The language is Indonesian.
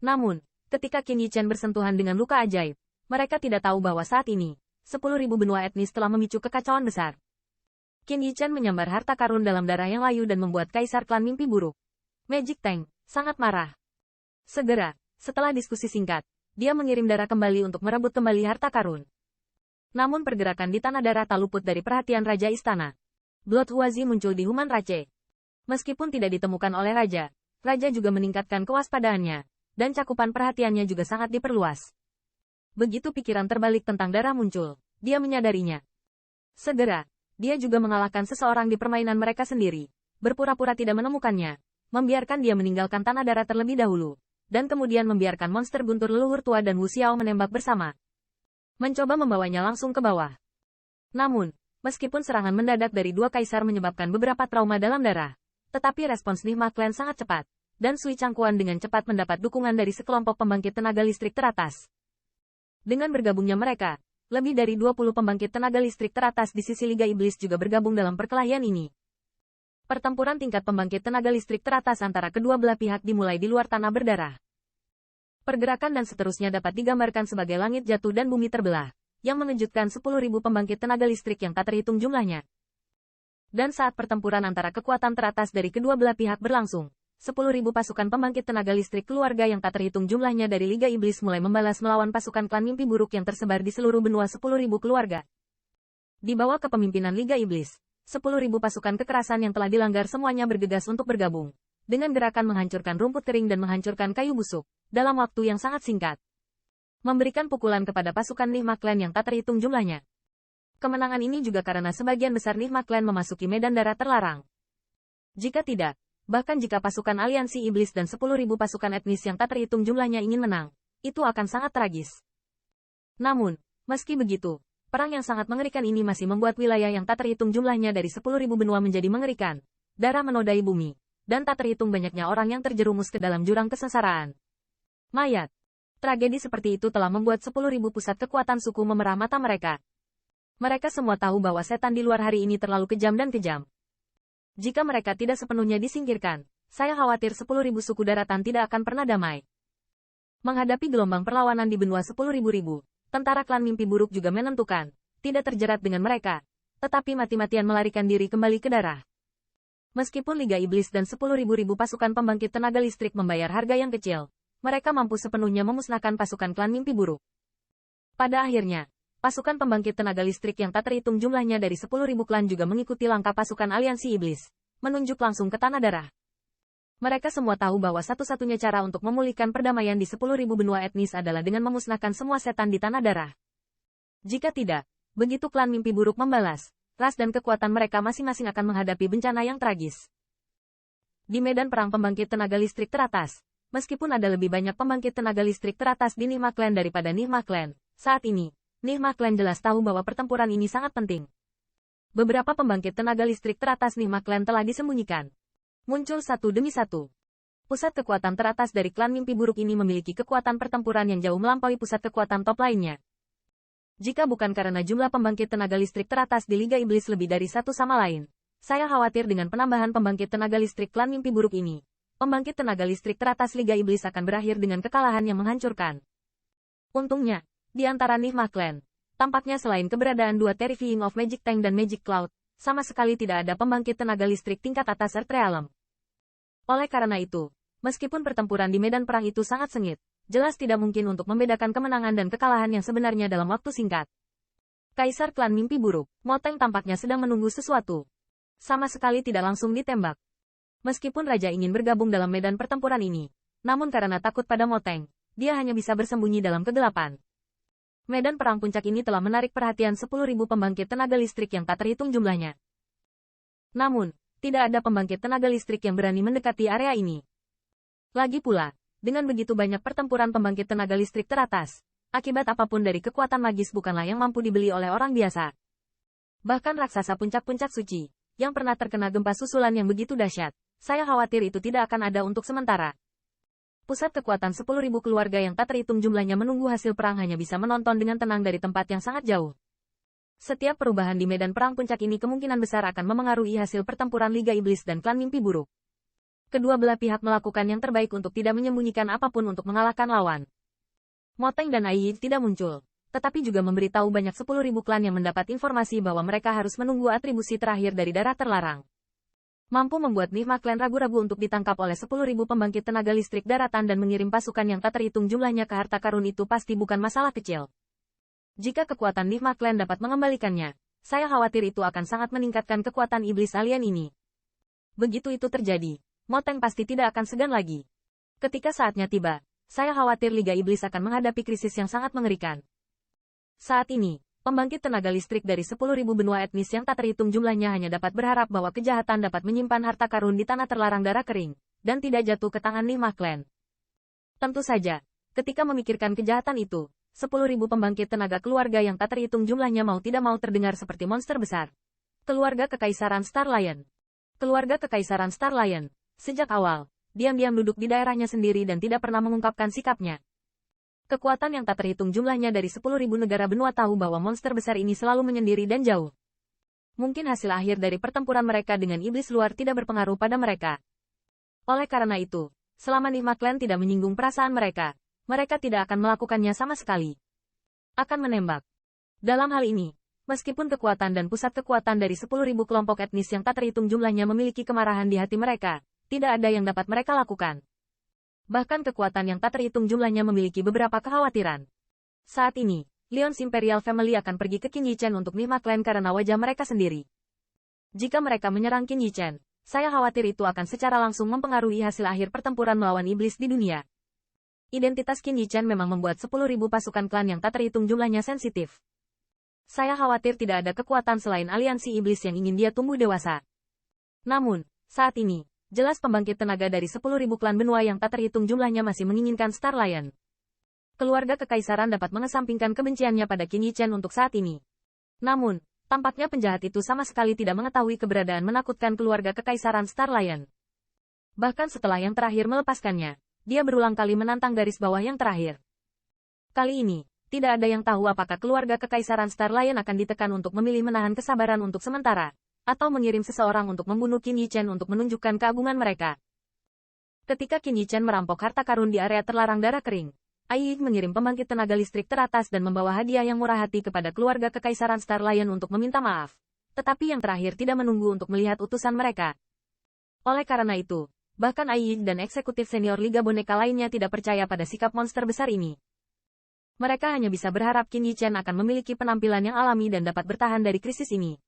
Namun, ketika Qin Yichen bersentuhan dengan luka ajaib, mereka tidak tahu bahwa saat ini, 10.000 benua etnis telah memicu kekacauan besar. Qin Yichen menyambar harta karun dalam darah yang layu dan membuat kaisar klan mimpi buruk, Magic Tank, sangat marah. Segera, setelah diskusi singkat, dia mengirim darah kembali untuk merebut kembali harta karun. Namun pergerakan di tanah darah tak luput dari perhatian Raja Istana. Blood Huazi muncul di Human Rache. Meskipun tidak ditemukan oleh Raja, Raja juga meningkatkan kewaspadaannya, dan cakupan perhatiannya juga sangat diperluas. Begitu pikiran terbalik tentang darah muncul, dia menyadarinya. Segera, dia juga mengalahkan seseorang di permainan mereka sendiri, berpura-pura tidak menemukannya, membiarkan dia meninggalkan tanah darah terlebih dahulu, dan kemudian membiarkan monster guntur leluhur tua dan Wu Xiao menembak bersama. Mencoba membawanya langsung ke bawah. Namun, meskipun serangan mendadak dari dua kaisar menyebabkan beberapa trauma dalam darah, tetapi respons Nihma Clan sangat cepat, dan Sui Changquan dengan cepat mendapat dukungan dari sekelompok pembangkit tenaga listrik teratas. Dengan bergabungnya mereka, lebih dari 20 pembangkit tenaga listrik teratas di sisi Liga Iblis juga bergabung dalam perkelahian ini. Pertempuran tingkat pembangkit tenaga listrik teratas antara kedua belah pihak dimulai di luar tanah berdarah. Pergerakan dan seterusnya dapat digambarkan sebagai langit jatuh dan bumi terbelah, yang mengejutkan 10.000 pembangkit tenaga listrik yang tak terhitung jumlahnya. Dan saat pertempuran antara kekuatan teratas dari kedua belah pihak berlangsung, 10.000 pasukan pembangkit tenaga listrik keluarga yang tak terhitung jumlahnya dari Liga Iblis mulai membalas melawan pasukan klan mimpi buruk yang tersebar di seluruh benua 10.000 keluarga. Di bawah kepemimpinan Liga Iblis, 10.000 pasukan kekerasan yang telah dilanggar semuanya bergegas untuk bergabung, dengan gerakan menghancurkan rumput kering dan menghancurkan kayu busuk, dalam waktu yang sangat singkat. Memberikan pukulan kepada pasukan Nihma Clan yang tak terhitung jumlahnya. Kemenangan ini juga karena sebagian besar Nihma Clan memasuki medan darah terlarang. Jika tidak, bahkan jika pasukan aliansi iblis dan 10.000 pasukan etnis yang tak terhitung jumlahnya ingin menang, itu akan sangat tragis. Namun, meski begitu, perang yang sangat mengerikan ini masih membuat wilayah yang tak terhitung jumlahnya dari 10.000 benua menjadi mengerikan, darah menodai bumi, dan tak terhitung banyaknya orang yang terjerumus ke dalam jurang kesesaraan. Mayat. Tragedi seperti itu telah membuat 10.000 pusat kekuatan suku memerah mata mereka. Mereka semua tahu bahwa setan di luar hari ini terlalu kejam dan kejam. Jika mereka tidak sepenuhnya disingkirkan, saya khawatir 10.000 suku daratan tidak akan pernah damai. Menghadapi gelombang perlawanan di benua 10.000, tentara klan mimpi buruk juga menentukan, tidak terjerat dengan mereka, tetapi mati-matian melarikan diri kembali ke darah. Meskipun Liga Iblis dan 10.000 pasukan pembangkit tenaga listrik membayar harga yang kecil, mereka mampu sepenuhnya memusnahkan pasukan klan mimpi buruk. Pada akhirnya, pasukan pembangkit tenaga listrik yang tak terhitung jumlahnya dari 10.000 klan juga mengikuti langkah pasukan aliansi iblis, menunjuk langsung ke tanah darah. Mereka semua tahu bahwa satu-satunya cara untuk memulihkan perdamaian di 10.000 benua etnis adalah dengan memusnahkan semua setan di tanah darah. Jika tidak, begitu klan mimpi buruk membalas, ras dan kekuatan mereka masing-masing akan menghadapi bencana yang tragis. Di medan perang pembangkit tenaga listrik teratas, meskipun ada lebih banyak pembangkit tenaga listrik teratas di Nihma Clan daripada Nihma Clan, saat ini, Nihma Clan jelas tahu bahwa pertempuran ini sangat penting. Beberapa pembangkit tenaga listrik teratas Nihma Clan telah disembunyikan. Muncul satu demi satu. Pusat kekuatan teratas dari klan mimpi buruk ini memiliki kekuatan pertempuran yang jauh melampaui pusat kekuatan top lainnya. Jika bukan karena jumlah pembangkit tenaga listrik teratas di Liga Iblis lebih dari satu sama lain, saya khawatir dengan penambahan pembangkit tenaga listrik klan mimpi buruk ini, pembangkit tenaga listrik teratas Liga Iblis akan berakhir dengan kekalahan yang menghancurkan. Untungnya, di antara Nihma Clan, tampaknya selain keberadaan dua Terrifying of Magic Tank dan Magic Cloud, sama sekali tidak ada pembangkit tenaga listrik tingkat atas Earth Realm. Oleh karena itu, meskipun pertempuran di medan perang itu sangat sengit, jelas tidak mungkin untuk membedakan kemenangan dan kekalahan yang sebenarnya dalam waktu singkat. Kaisar klan mimpi buruk, Moteng tampaknya sedang menunggu sesuatu. Sama sekali tidak langsung ditembak. Meskipun Raja ingin bergabung dalam medan pertempuran ini, namun karena takut pada Moteng, dia hanya bisa bersembunyi dalam kegelapan. Medan perang puncak ini telah menarik perhatian 10.000 pembangkit tenaga listrik yang tak terhitung jumlahnya. Namun, tidak ada pembangkit tenaga listrik yang berani mendekati area ini. Lagi pula, dengan begitu banyak pertempuran pembangkit tenaga listrik teratas, akibat apapun dari kekuatan magis bukanlah yang mampu dibeli oleh orang biasa. Bahkan raksasa puncak-puncak suci, yang pernah terkena gempa susulan yang begitu dahsyat, saya khawatir itu tidak akan ada untuk sementara. Pusat kekuatan 10.000 keluarga yang tak terhitung jumlahnya menunggu hasil perang hanya bisa menonton dengan tenang dari tempat yang sangat jauh. Setiap perubahan di medan perang puncak ini kemungkinan besar akan memengaruhi hasil pertempuran Liga Iblis dan klan mimpi buruk. Kedua belah pihak melakukan yang terbaik untuk tidak menyembunyikan apapun untuk mengalahkan lawan. Moteng dan Ai tidak muncul, tetapi juga memberitahu banyak 10.000 klan yang mendapat informasi bahwa mereka harus menunggu atribusi terakhir dari darah terlarang. Mampu membuat Nigma Clan ragu-ragu untuk ditangkap oleh 10.000 pembangkit tenaga listrik daratan dan mengirim pasukan yang tak terhitung jumlahnya ke harta karun itu pasti bukan masalah kecil. Jika kekuatan Nigma Clan dapat mengembalikannya, saya khawatir itu akan sangat meningkatkan kekuatan iblis alien ini. Begitu itu terjadi, Moteng pasti tidak akan segan lagi. Ketika saatnya tiba, saya khawatir Liga Iblis akan menghadapi krisis yang sangat mengerikan. Saat ini, pembangkit tenaga listrik dari 10.000 benua etnis yang tak terhitung jumlahnya hanya dapat berharap bahwa kejahatan dapat menyimpan harta karun di tanah terlarang darah kering, dan tidak jatuh ke tangan Nigma Clan. Tentu saja, ketika memikirkan kejahatan itu, 10.000 pembangkit tenaga keluarga yang tak terhitung jumlahnya mau tidak mau terdengar seperti monster besar. Keluarga Kekaisaran Star Lion. Keluarga Kekaisaran Star Lion, sejak awal, diam-diam duduk di daerahnya sendiri dan tidak pernah mengungkapkan sikapnya. Kekuatan yang tak terhitung jumlahnya dari 10.000 negara benua tahu bahwa monster besar ini selalu menyendiri dan jauh. Mungkin hasil akhir dari pertempuran mereka dengan iblis luar tidak berpengaruh pada mereka. Oleh karena itu, selama Nigma Clan tidak menyinggung perasaan mereka, mereka tidak akan melakukannya sama sekali. Akan menembak. Dalam hal ini, meskipun kekuatan dan pusat kekuatan dari 10.000 kelompok etnis yang tak terhitung jumlahnya memiliki kemarahan di hati mereka, tidak ada yang dapat mereka lakukan. Bahkan kekuatan yang tak terhitung jumlahnya memiliki beberapa kekhawatiran. Saat ini, Lions Imperial Family akan pergi ke Qin Yichen untuk Nigma Clan karena wajah mereka sendiri. Jika mereka menyerang Qin Yichen, saya khawatir itu akan secara langsung mempengaruhi hasil akhir pertempuran melawan iblis di dunia. Identitas Qin Yichen memang membuat 10.000 pasukan klan yang tak terhitung jumlahnya sensitif. Saya khawatir tidak ada kekuatan selain aliansi iblis yang ingin dia tumbuh dewasa. Namun, saat ini, jelas pembangkit tenaga dari 10.000 klan benua yang tak terhitung jumlahnya masih menginginkan Star Lion. Keluarga Kekaisaran dapat mengesampingkan kebenciannya pada Qin Yichen untuk saat ini. Namun, tampaknya penjahat itu sama sekali tidak mengetahui keberadaan menakutkan keluarga Kekaisaran Star Lion. Bahkan setelah yang terakhir melepaskannya, dia berulang kali menantang garis bawah yang terakhir. Kali ini, tidak ada yang tahu apakah keluarga Kekaisaran Star Lion akan ditekan untuk memilih menahan kesabaran untuk sementara, atau mengirim seseorang untuk membunuh Qin Yichen untuk menunjukkan keagungan mereka. Ketika Qin Yichen merampok harta karun di area terlarang darah kering, Ai mengirim pembangkit tenaga listrik teratas dan membawa hadiah yang murah hati kepada keluarga Kekaisaran Star Lion untuk meminta maaf. Tetapi yang terakhir tidak menunggu untuk melihat utusan mereka. Oleh karena itu, bahkan Ai dan eksekutif senior Liga Boneka lainnya tidak percaya pada sikap monster besar ini. Mereka hanya bisa berharap Qin Yichen akan memiliki penampilan yang alami dan dapat bertahan dari krisis ini.